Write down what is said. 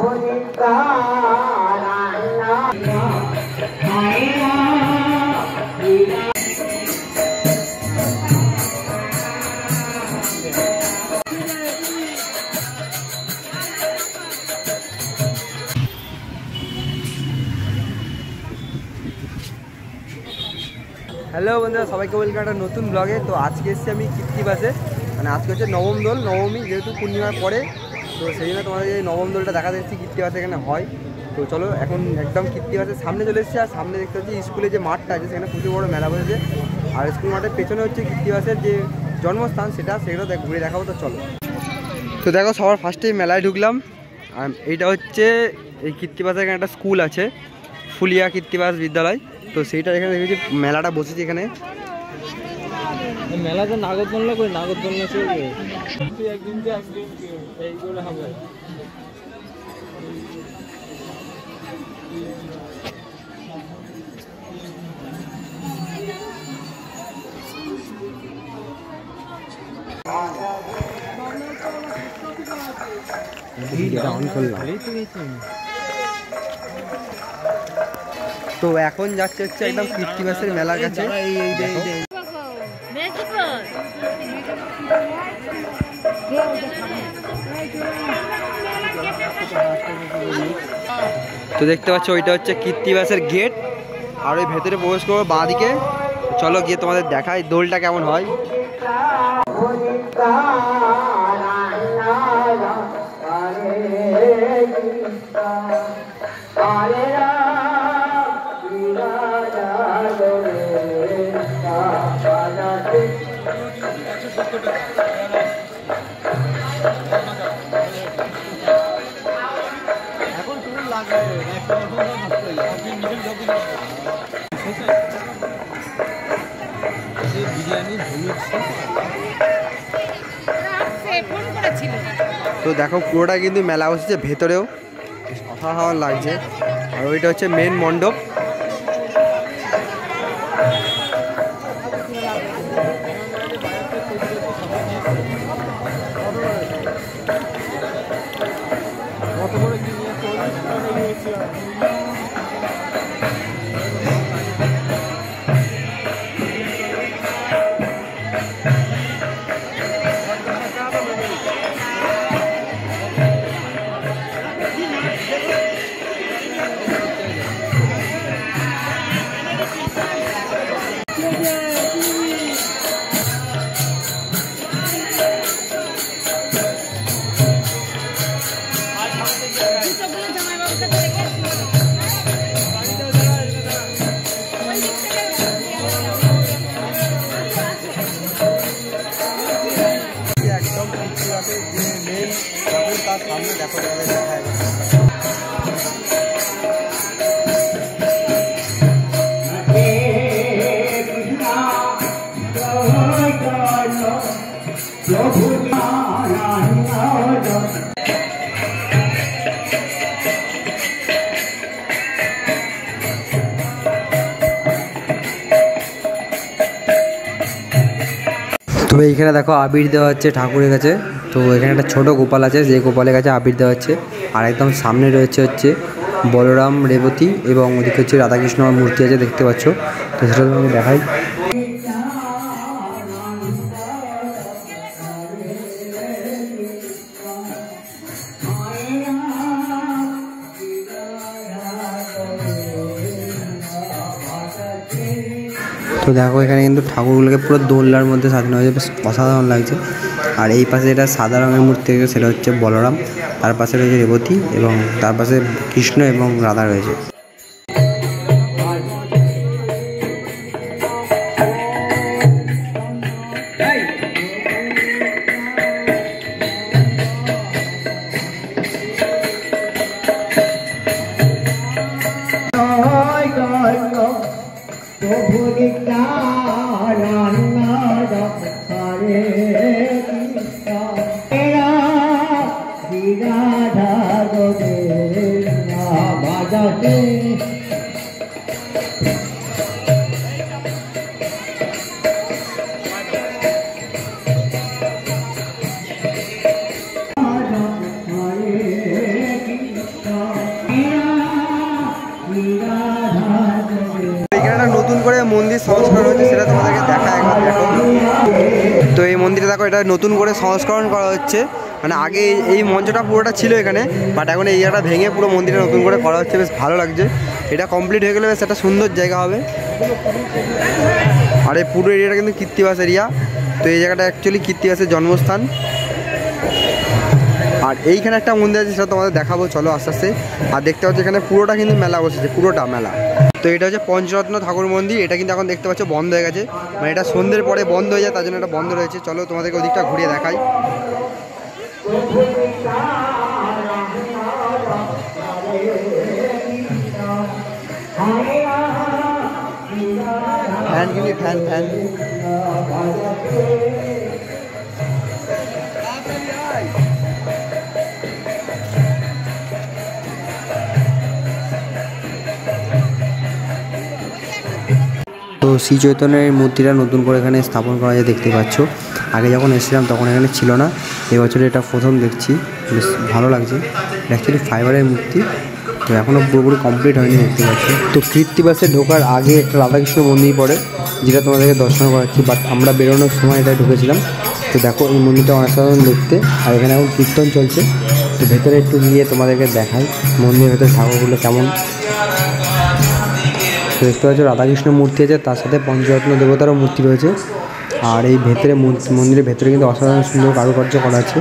Hello বন্ধুরা, সবাইকে welcome একটা নতুন ব্লগে। তো আজকে এসেছি আমি কীর্তি বাসে, মানে আজকে হচ্ছে নবম দোল, নবমী যেহেতু পূর্ণিমার পরে, তো সেই জন্য তোমাদের এই নবম দোলটা দেখা যাচ্ছে কীর্তি বাসে এখানে হয়। তো চলো এখন একদম কীর্তি বাসের সামনে চলে এসেছি। আর সামনে দেখতে হচ্ছে স্কুলে যে মাঠটা আছে, সেখানে প্রচুর বড় মেলা বসেছে। আর স্কুল মাঠের পেছনে হচ্ছে কীর্তি বাসের যে জন্মস্থান, সেগুলো ঘুরে দেখাবো। তো চলো। তো দেখো, সবার ফার্স্টেই মেলায় ঢুকলাম। আর এইটা হচ্ছে এই কীর্তি বাসের এখানে একটা স্কুল আছে, ফুলিয়া কীর্তিবাস বিদ্যালয়। তো সেইটা এখানে দেখেছি মেলাটা বসেছে এখানে। মেলাতে নাগরদোলনা করে নাগরদোলনা চলবে একদিন এই করে হবে। তো এখন যাচ্ছে হচ্ছে একদম কীর্তিবাসের মেলার কাছে। তো দেখতে পাচ্ছ ওইটা হচ্ছে কীর্তিবাসের গেট, আর ওই ভেতরে প্রবেশ করবো বাঁ দিকে। চলো গিয়ে তোমাদের দেখাই দোলটা কেমন হয়। তো দেখো পুরোটা কিন্তু মেলা বসেছে, ভেতরেও অসাধারণ লাগছে। আর ওইটা হচ্ছে মেন মণ্ডপ। তার সামনে দেখো তবে এইখানে দেখো আবির দেওয়া হচ্ছে ঠাকুরের কাছে। তো এখানে একটা ছোট গোপাল আছে, যে গোপালের কাছে আবির দেওয়া হচ্ছে। আর একদম সামনে রয়েছে হচ্ছে বলরাম, রেবতী এবং ওদিকে হচ্ছে রাধাকৃষ্ণ মূর্তি আছে, দেখতে পাচ্ছ। তো সেটা তোমাকে দেখাই। তো দেখো এখানে কিন্তু ঠাকুরগুলোকে পুরো দোলনার মধ্যে সাজানো হয়েছে, বেশ অসাধারণ লাগছে। আর এই পাশে যেটা সাদা রঙের মূর্তি রয়েছে সেটা হচ্ছে বলরাম, তার পাশে রয়েছে রেবতী এবং তার পাশে কৃষ্ণ এবং রাধা রয়েছে। সংস্কার হয়েছে সেটা তোমাদেরকে দেখা একবার দেখো। তো এই মন্দিরে দেখো এটা নতুন করে সংস্করণ করা হচ্ছে, মানে আগে এই মঞ্চটা পুরোটা ছিল এখানে, বাট এখন এই জায়গাটা ভেঙে পুরো মন্দিরটা নতুন করে করা হচ্ছে, বেশ ভালো লাগছে। এটা কমপ্লিট হয়ে গেলে বেশ একটা সুন্দর জায়গা হবে। আর এই পুরো এরিয়াটা কিন্তু কৃত্তিবাস এরিয়া। তো এই জায়গাটা অ্যাকচুয়ালি কৃত্তিবাসের জন্মস্থান। আর এইখানে একটা মন্দির আছে, সেটা তোমাদের দেখাবো, চলো আস্তে আস্তে। আর দেখতে পাচ্ছ এখানে পুরোটা কিন্তু মেলা বসেছে, পুরোটা মেলা। তো এটা হচ্ছে পঞ্চরত্ন ঠাকুর মন্দির। এটা কিন্তু এখন দেখতে পাচ্ছ বন্ধ হয়ে গেছে, মানে এটা সন্ধ্যের পরে বন্ধ হয়ে যায়, তার জন্য এটা বন্ধ রয়েছে। চলো তোমাদেরকে ওদিকটা ঘুরিয়ে দেখাই। ফ্যান কিনি, ফ্যান ফ্যান। তো শ্রী চৈতন্যের মূর্তিটা নতুন করে এখানে স্থাপন করা যায়, দেখতে পাচ্ছ। আগে যখন এসেছিলাম তখন এখানে ছিল না, এবছরে এটা প্রথম দেখছি, বেশ ভালো লাগছে। অ্যাকচুয়ালি ফাইবারের মূর্তি, তো এখনও পুরোপুরি কমপ্লিট হয়নি, দেখতে পাচ্ছি। তো কৃত্তিবাসে ঢোকার আগে একটা রাধাকৃষ্ণ মন্দির পড়ে, যেটা তোমাদেরকে দর্শন করাচ্ছি, বাট আমরা বেরোনোর সময় এটা ঢুকেছিলাম। তো দেখো এই মন্দিরটা অসাধারণ দেখতে, আর এখানে এখন কীর্তন চলছে। তো ভেতরে একটু গিয়ে তোমাদেরকে দেখাই মন্দিরের ভেতরে ঠাকুরগুলো কেমন। দেখতে পাচ্ছ রাধাকৃষ্ণ মূর্তি আছে, তার সাথে পঞ্চরত্ন দেবতারও মূর্তি রয়েছে। আর এই ভেতরে মন্দিরের ভেতরে কিন্তু অসাধারণ সুন্দর কারুকার্য করা আছে।